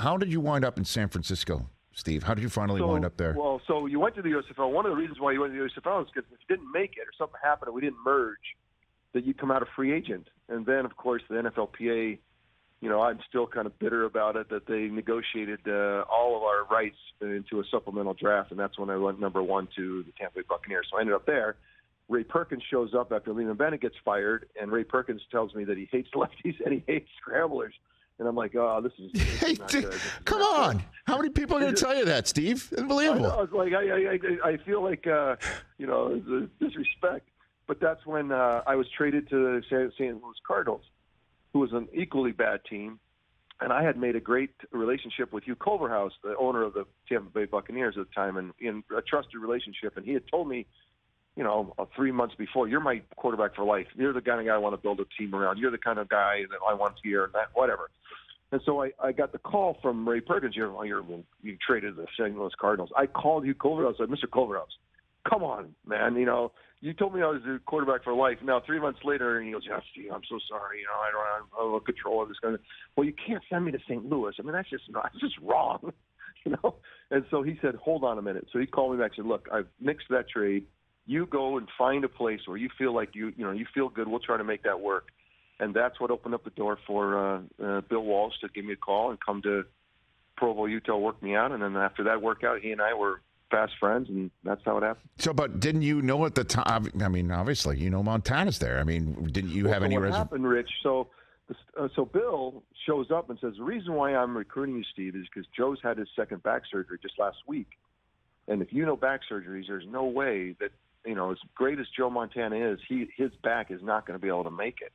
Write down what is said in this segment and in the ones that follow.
how did you wind up in San Francisco, Steve? How did you finally wind up there? Well, so you went to the USFL. One of the reasons why you went to the USFL is because if you didn't make it or something happened and we didn't merge, that you come out a free agent. And then, of course, the NFLPA, I'm still kind of bitter about it, that they negotiated all of our rights into a supplemental draft, and that's when I went number 1 to the Tampa Bay Buccaneers. So I ended up there. Ray Perkins shows up after Lehman Bennett gets fired, and Ray Perkins tells me that he hates lefties and he hates scramblers. And I'm like, oh, this is not good. Come on. How many people are going to tell you that, Steve? Unbelievable. I was like, I feel like, disrespect. But that's when I was traded to the St. Louis Cardinals, who was an equally bad team. And I had made a great relationship with Hugh Culverhouse, the owner of the Tampa Bay Buccaneers at the time, and in a trusted relationship. And he had told me, 3 months before, you're my quarterback for life. You're the kind of guy I want to build a team around. You're the kind of guy that I want here and that, whatever. And so I got the call from Ray Perkins. You traded the St. Louis Cardinals. I called Hugh Culverhouse. I said, Mr. Culverhouse, come on, man. You told me I was a quarterback for life. Now, 3 months later, and he goes, yeah, Steve, I'm so sorry. I don't have control of this kind of. Well, you can't send me to St. Louis. I mean, that's just wrong, And so he said, hold on a minute. So he called me back and said, look, I've nixed that trade. You go and find a place where you feel like you feel good. We'll try to make that work. And that's what opened up the door for Bill Walsh to give me a call and come to Provo, Utah, work me out. And then after that workout, he and I were fast friends, and that's how it happened. So, but didn't you know at the time? I mean, obviously, Montana's there. I mean, didn't you have any reason? What happened, Rich? So Bill shows up and says, the reason why I'm recruiting you, Steve, is because Joe's had his second back surgery just last week. And if you know back surgeries, there's no way that, as great as Joe Montana is, his back is not going to be able to make it.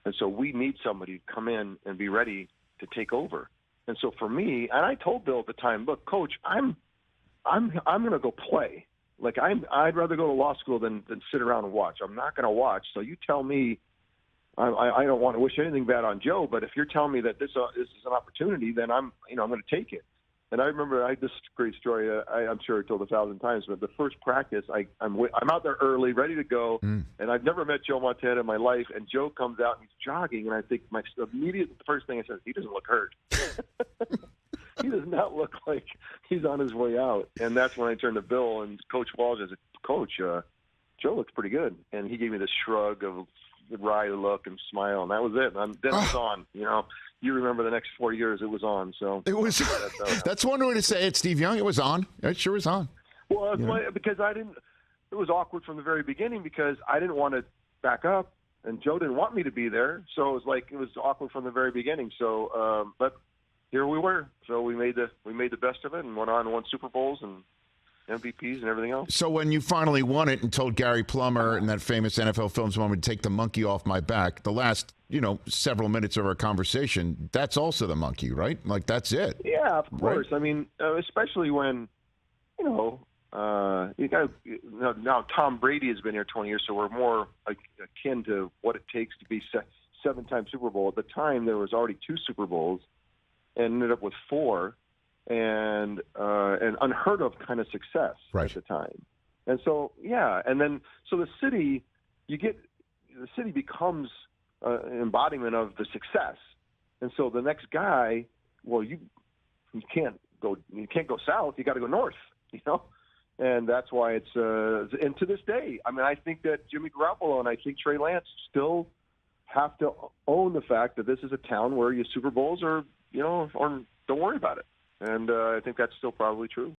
And so we need somebody to come in and be ready to take over. And so for me, and I told Bill at the time, look, Coach, I'm going to go play. Like I'd rather go to law school than sit around and watch. I'm not going to watch. So you tell me, I don't want to wish anything bad on Joe, but if you're telling me that this is an opportunity, then I'm going to take it. And I remember this great story. I'm sure I told 1,000 times, but the first practice, I'm out there early, ready to go, and I've never met Joe Montana in my life. And Joe comes out and he's jogging, and I think the first thing I said, he doesn't look hurt. He does not look like he's on his way out. And that's when I turned to Bill and Coach Walsh. I said, Coach, Joe looks pretty good. And he gave me this shrug of the wry look and smile, and that was it. Then it was on. You remember the next 4 years, it was on. So it was. That's one way to say it, Steve Young. It was on. It sure was on. Well, because I didn't. It was awkward from the very beginning because I didn't want to back up, and Joe didn't want me to be there. So it was awkward from the very beginning. So, but here we were. So we made the best of it and went on and won Super Bowls and MVPs and everything else. So when you finally won it and told Gary Plummer in that famous NFL Films moment to take the monkey off my back, the last, several minutes of our conversation, that's also the monkey, right? Like, that's it. Yeah, of course. Right? I mean, especially when, you got now Tom Brady has been here 20 years, so we're more akin to what it takes to be seven-time Super Bowl. At the time, there was already 2 Super Bowls and ended up with 4. And unheard of kind of success right. at the time. And so, and then so the city becomes an embodiment of the success. And so the next guy, well, you can't go south, you got to go north, And that's why it's and to this day, I mean, I think that Jimmy Garoppolo and I think Trey Lance still have to own the fact that this is a town where your Super Bowls are, or don't worry about it. And I think that's still probably true.